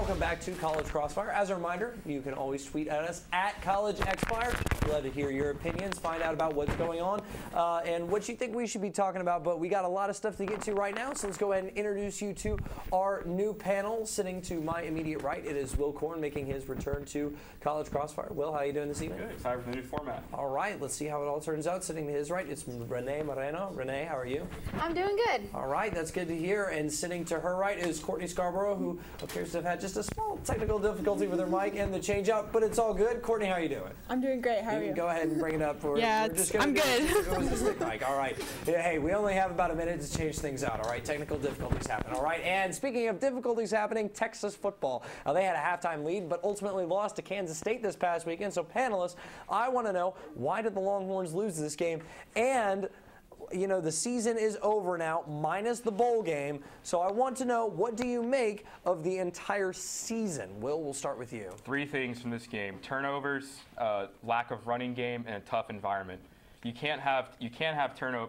welcome back to College Crossfire. As a reminder, you can always tweet at us at CollegeXfire. We'd love to hear your opinions, find out about what's going on, and what you think we should be talking about. But we got a lot of stuff to get to right now, so let's go ahead and introduce you to our new panel. Sitting to my immediate right, it is Will Korn making his return to College Crossfire. Will, how are you doing this evening? Good, excited for the new format. All right, let's see how it all turns out. Sitting to his right, it's Renee Moreno. Renee, how are you? I'm doing good. All right, that's good to hear. And sitting to her right is Courtney Scarborough, who appears to have had just a small technical difficulty with her mic and the change out, but it's all good. Courtney, how are you doing? I'm doing great. How are you? Go ahead and bring it up. Yeah, I'm good. It was the stick mic. All right. Yeah, hey, we only have about a minute to change things out. All right, technical difficulties happen. All right, and speaking of difficulties happening, Texas football. They had a halftime lead, but ultimately lost to Kansas State this past weekend. So, panelists, I want to know, why did the Longhorns lose this game? And you know, the season is over now, minus the bowl game. So I want to know, what do you make of the entire season? Will, we'll start with you. Three things from this game: turnovers, lack of running game, and a tough environment. You can't have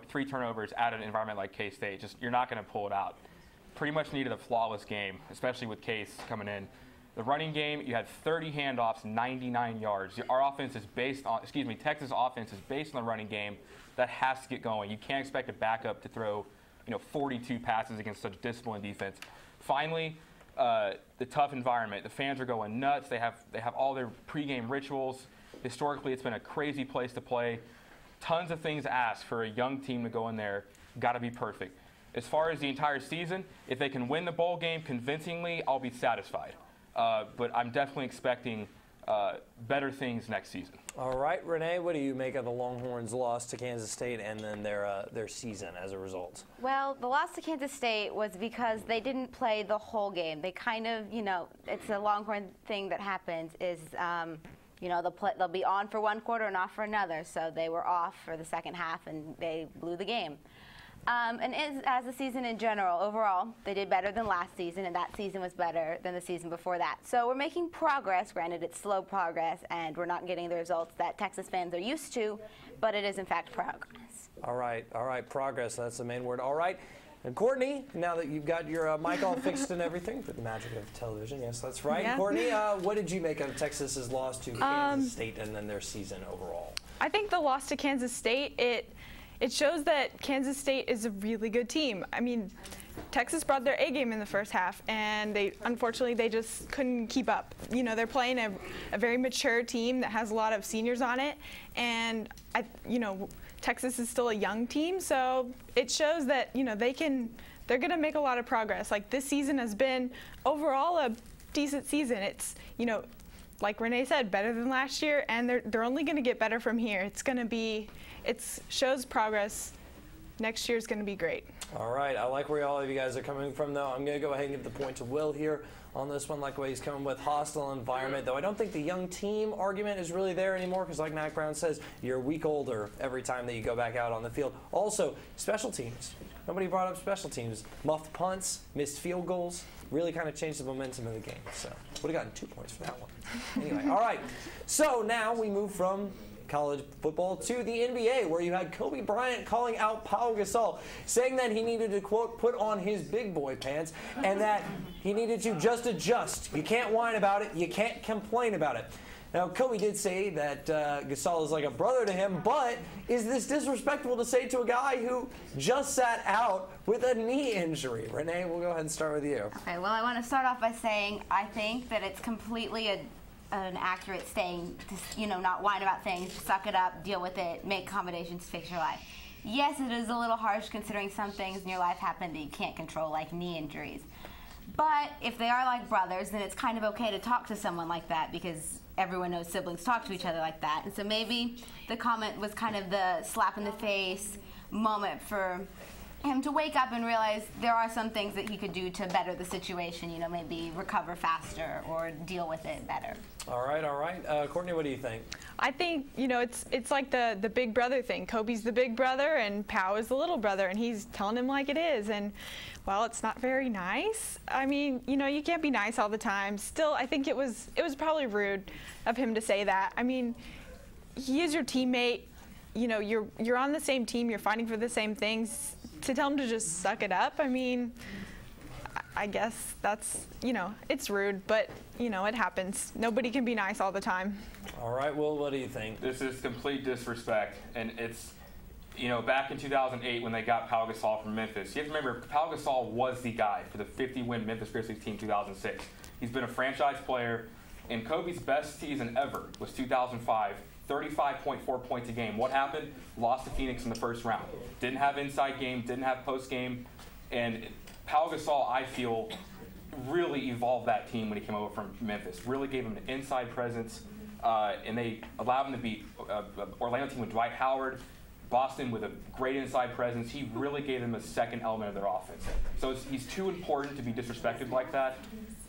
three turnovers at an environment like K-State. Just, you're not going to pull it out. Pretty much needed a flawless game, especially with Case coming in. The running game, you had 30 handoffs, 99 yards. Our offense is based on, Texas offense is based on the running game. That has to get going. You can't expect a backup to throw, 42 passes against such disciplined defense. Finally, the tough environment. The fans are going nuts. They have all their pregame rituals. Historically, it's been a crazy place to play. Tons of things asked for a young team to go in there. Got to be perfect. As far as the entire season, if they can win the bowl game convincingly, I'll be satisfied. But I'm definitely expecting better things next season. All right, Renee, what do you make of the Longhorns' loss to Kansas State and then their season as a result? Well, the loss to Kansas State was because they didn't play the whole game. They kind of, it's a Longhorn thing that happens is, they'll be on for one quarter and off for another. So they were off for the second half and they blew the game. And as the season in general, overall, they did better than last season, and that season was better than the season before that. So we're making progress. Granted, it's slow progress, and we're not getting the results that Texas fans are used to, but it is, in fact, progress. All right, progress. That's the main word. All right. And Courtney, now that you've got your mic all fixed and everything, the magic of television, yes, that's right. Yeah. Courtney, what did you make of Texas's loss to Kansas State and then their season overall? I think the loss to Kansas State, it shows that Kansas State is a really good team. I mean, Texas brought their A game in the first half, and unfortunately they just couldn't keep up. They're playing a very mature team that has a lot of seniors on it, and Texas is still a young team, so it shows that they're going to make a lot of progress. Like, this season has been overall a decent season. It's like Renee said, better than last year, and they're only going to get better from here. It shows progress. Next year's going to be great. All right, I like where all of you guys are coming from, though. I'm going to go ahead and give the point to Will here on this one, like the way he's coming with hostile environment, though I don't think the young team argument is really there anymore, because like Mac Brown says, you're a week older every time that you go back out on the field. Also, special teams. Nobody brought up special teams. Muffed punts, missed field goals, really kind of changed the momentum of the game. So would have gotten 2 points for that one. Anyway, all right. So now we move from college football to the NBA, where you had Kobe Bryant calling out Pau Gasol, saying that he needed to, quote, put on his big boy pants, and that he needed to just adjust. You can't whine about it. You can't complain about it. Now, Kobe did say that Gasol is like a brother to him, but is this disrespectful to say to a guy who just sat out with a knee injury? Renee, we'll go ahead and start with you. Okay, well, I want to start off by saying I think that it's completely an accurate saying to, not whine about things, suck it up, deal with it, make accommodations, fix your life. Yes, it is a little harsh considering some things in your life happen that you can't control, like knee injuries. But if they are like brothers, then it's kind of okay to talk to someone like that, because everyone knows siblings talk to each other like that. And so maybe the comment was kind of the slap in the face moment for him to wake up and realize there are some things that he could do to better the situation, maybe recover faster or deal with it better. All right. Courtney, what do you think? I think, it's like the big brother thing. Kobe's the big brother and Pau is the little brother, and he's telling him like it is. And, well, it's not very nice. I mean, you can't be nice all the time. Still, I think it was probably rude of him to say that. I mean, he is your teammate. You're on the same team. You're fighting for the same things. To tell him to just suck it up, I mean, I guess that's, it's rude, but, it happens. Nobody can be nice all the time. All right, Will, what do you think? This is complete disrespect, and it's, back in 2008 when they got Pau Gasol from Memphis, you have to remember, Pau Gasol was the guy for the 50-win Memphis Grizzlies team 2006. He's been a franchise player, and Kobe's best season ever was 2005, 35.4 points a game. What happened? Lost to Phoenix in the first round. Didn't have inside game, didn't have post game, and Pau Gasol, I feel, really evolved that team when he came over from Memphis. Really gave him an inside presence, and they allowed him to beat Orlando team with Dwight Howard, Boston with a great inside presence. He really gave them a second element of their offense. So he's too important to be disrespected like that,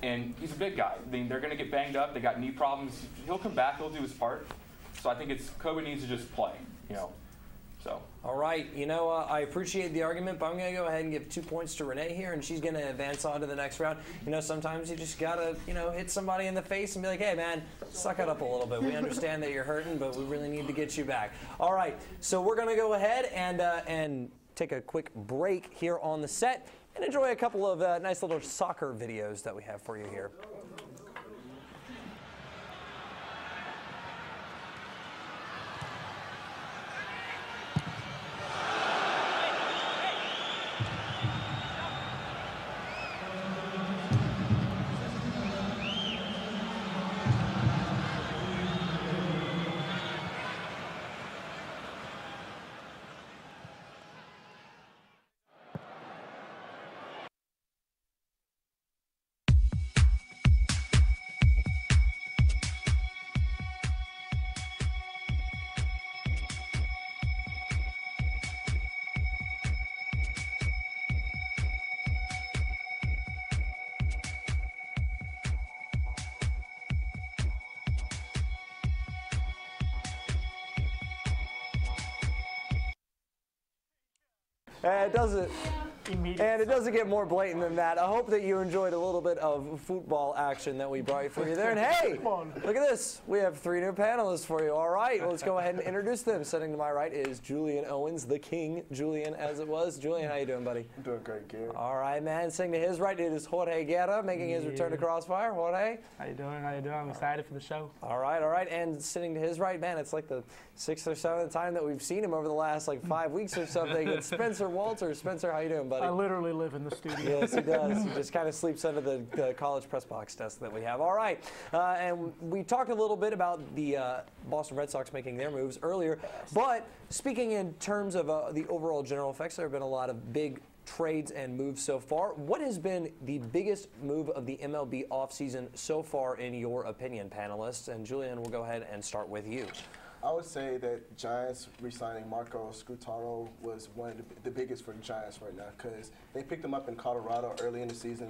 and he's a big guy. I mean, they're going to get banged up. They got knee problems. He'll come back. He'll do his part. So I think Kobe needs to just play, So. All right, I appreciate the argument, but I'm going to go ahead and give 2 points to Renee here, and she's going to advance on to the next round. Sometimes you just got to, hit somebody in the face and be like, hey, man, suck it up a little bit. We understand that you're hurting, but we really need to get you back. All right, so we're going to go ahead and take a quick break here on the set and enjoy a couple of nice little soccer videos that we have for you here. And it doesn't get more blatant than that. I hope that you enjoyed a little bit of football action that we brought you for you there. And hey, look at this. We have 3 new panelists for you. All right, well, let's go ahead and introduce them. Sitting to my right is Julian Owens, the King Julian as it was. Julian, how you doing, buddy? I'm doing great, Garrett. All right, man. Sitting to his right is Jorge Guerra, making his return to Crossfire. Jorge? How you doing? How you doing? I'm excited for the show. All right, all right. And sitting to his right, man, it's like the 6th or 7th time that we've seen him over the last 5 weeks or something. It's Spencer Walter. Spencer, how you doing, buddy? I literally live in the studio. Yes, he does. He just kind of sleeps under the college press box desk that we have. All right, and we talked a little bit about the Boston Red Sox making their moves earlier, but speaking in terms of the overall general effects, there have been a lot of big trades and moves so far. What has been the biggest move of the MLB offseason so far, in your opinion, panelists? And Julian, we'll go ahead and start with you. I would say that Giants re-signing Marco Scutaro was one of the biggest for the Giants right now, because they picked him up in Colorado early in the season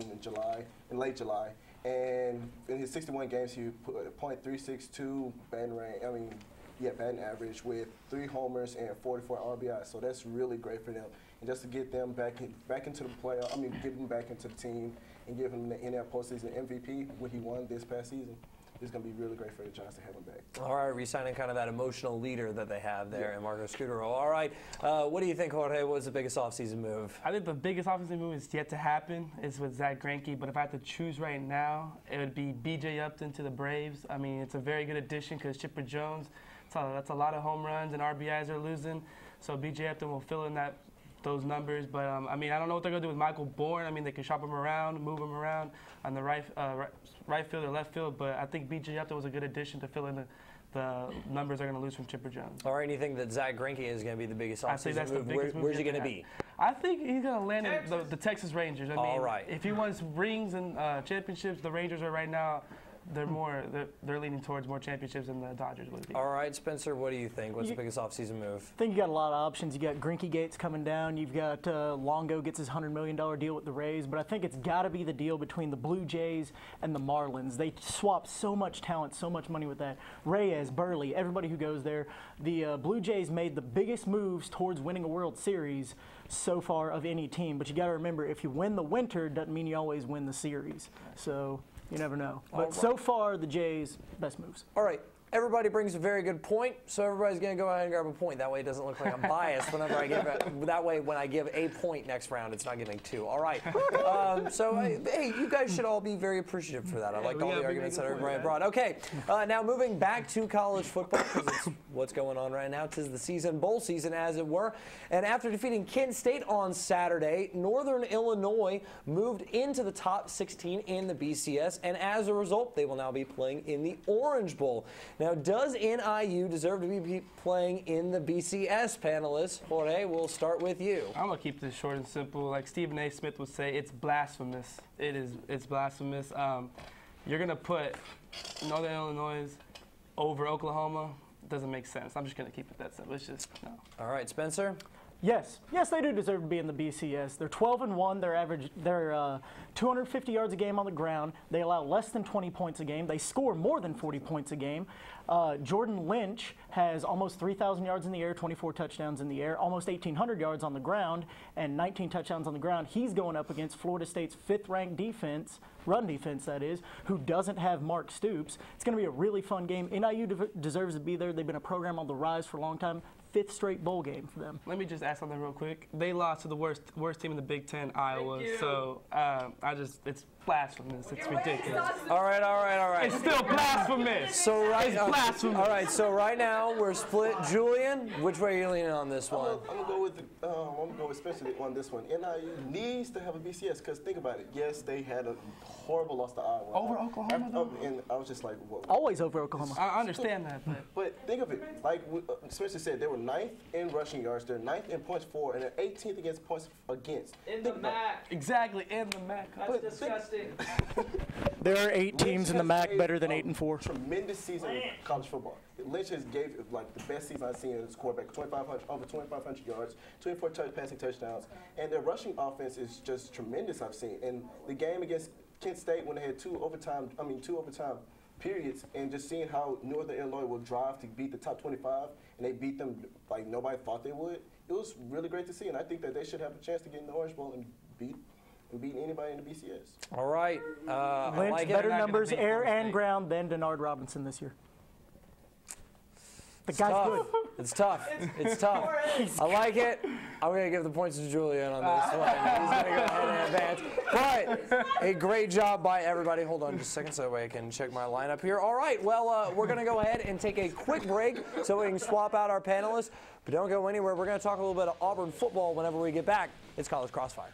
in late July, and in his 61 games he put a .362 batting average with 3 homers and 44 RBIs. So that's really great for them, and just to get them back into the playoff. Get them back into the team and give him the NL postseason MVP, what he won this past season. It's going to be really great for the Giants to have him back. All right, re-signing kind of that emotional leader that they have there in Marco Scutaro. All right, what do you think, Jorge? What was the biggest offseason move? I think the biggest offseason move is yet to happen. It's with Zach Greinke, but if I had to choose right now, it would be B.J. Upton to the Braves. It's a very good addition because Chipper Jones, that's a lot of home runs and RBIs are losing. So B.J. Upton will fill in those numbers, but I don't know what they're going to do with Michael Bourne. They can shop him around, move him around on the right field or left field, but I think B.J. Upton was a good addition to fill in the numbers they're going to lose from Chipper Jones. All right, and you think that Zach Greinke is going to be the biggest offseason move? Where's he going to be? I think he's going to land in the Texas Rangers. All right. If he wants rings and championships, the Rangers are right now, they're leaning towards more championships than the Dodgers would be. All right, Spencer, what do you think? What's the biggest offseason move? I think you got a lot of options. You got Greinke Gates coming down. You've got Longo gets his $100 million deal with the Rays, but I think it's got to be the deal between the Blue Jays and the Marlins. They swap so much talent, so much money with that. Reyes, Burley, everybody who goes there. The Blue Jays made the biggest moves towards winning a World Series so far of any team, but you got to remember, if you win the winter, doesn't mean you always win the series. So you never know. But so far, the Jays, best moves. All right. Everybody brings a very good point, so everybody's going to go ahead and grab a point. That way it doesn't look like I'm biased whenever I give it. That way when I give a point next round, it's not giving 2. All right. Hey, you guys should all be very appreciative for that. I liked all the arguments that everybody brought. Okay, now moving back to college football, because it's what's going on right now. 'Tis the season, bowl season, as it were. And after defeating Kent State on Saturday, Northern Illinois moved into the top 16 in the BCS, and as a result, they will now be playing in the Orange Bowl. Now, does NIU deserve to be playing in the BCS, panelists? Jorge, we'll start with you. I'm going to keep this short and simple. Like Stephen A. Smith would say, it's blasphemous. It's blasphemous. You're going to put Northern Illinois over Oklahoma. Doesn't make sense. I'm just going to keep it that simple. It's just, no. All right, Spencer? Yes, they do deserve to be in the BCS. They're 12-1. They're 250 yards a game on the ground. They allow less than 20 points a game. They score more than 40 points a game. Jordan Lynch has almost 3,000 yards in the air, 24 touchdowns in the air, almost 1,800 yards on the ground, and 19 touchdowns on the ground. He's going up against Florida State's 5th-ranked defense, run defense that is, who doesn't have Mark Stoops. It's going to be a really fun game. NIU deserves to be there. They've been a program on the rise for a long time. 5th straight bowl game for them. Let me just ask something real quick. They lost to the worst team in the Big Ten, Iowa. So it's blasphemous. It's ridiculous. All right. It's still blasphemous. So blasphemous. All right. So right now we're split. Julian, which way are you leaning on this one? I'm gonna go with Spencer on this one. NIU needs to have a BCS because think about it. Yes, they had a horrible loss to Iowa. Over Oklahoma, though? And I was just like, whoa. Always over Oklahoma. I understand that, but think of it. Like Spencer said, they were 9th in rushing yards. They're 9th in points for, and they're 18th against points against. In the MAC. Exactly, in the MAC. That's disgusting. There are 8 teams in the MAC better than 8-4. Tremendous season in college football. Lynch has gave like the best season I've seen as a quarterback. Over 2,500 yards, 24 passing touchdowns, and their rushing offense is just tremendous. I've seen. And the game against Kent State when they had two overtime periods, and just seeing how Northern Illinois will drive to beat the top 25, and they beat them like nobody thought they would. It was really great to see, and I think that they should have a chance to get in the Orange Bowl and beat anybody in the BCS. All right. Lynch, like better numbers, air and ground, than Denard Robinson this year. The guy's good. It's tough. It's tough. I like it. I'm going to give the points to Julian on this one. He's going to go ahead and advance. But a great job by everybody. Hold on just a second so that way I can check my lineup here. All right. Well, we're going to go ahead and take a quick break so we can swap out our panelists. But don't go anywhere. We're going to talk a little bit of Auburn football whenever we get back. It's College Crossfire.